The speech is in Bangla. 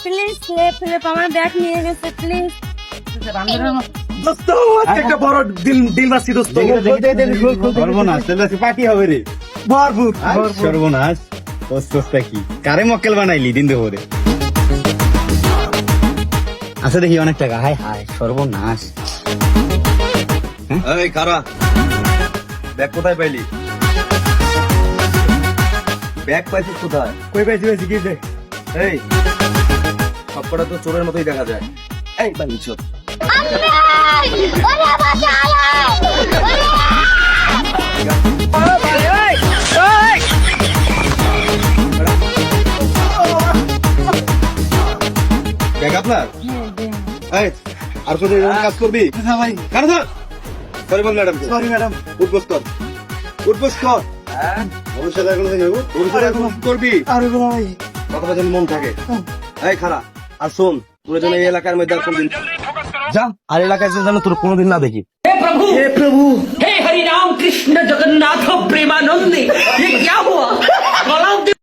প্লিজ স্লেপ আমার ব্যাগ নিয়ে গেছে প্লিজ। দোস্ত আজকে একটা বড় দিন বাসি দোস্ত। সর্বনাশ, তাহলে আজকে পার্টি হবে রে। ভরপুর সর্বনাশ, অবস্থা কি? কারে মক্কেল বানাইলি দিন দুপুরে? আচ্ছা দেখি অনেক টাকা। হায় হায় সর্বনাশ। এই কারা ব্যাগ কোথায় পাইলি? ব্যাগ পাইছিস কোথায়? কই পাইছি কি দেখ। এই সবকটা তো চোরের মতোই দেখা যায়। এই বাঞ্চ ব্যাগ আপনার? এই আর কোথায় এরকম কাজ করবি? ভাই কারো ধর। সরি বল ম্যাডাম। Sorry madam. উঠবোস কর, উঠবোস কর। ভবিষ্যতে এগুলো থেকে যাবো। ভবিষ্যতে এগুলো করবি, আরে ভাই কথাটা যেন মন থাকে। এই খারা আর শোন, তোর জন্য এই এলাকার মধ্যে আর কোনদিন যা, আর এলাকায় যেন তোর কোনোদিন না দেখি। हे प्रभु हे हरि राम कृष्ण जगन्नाथ प्रेमानंदे ये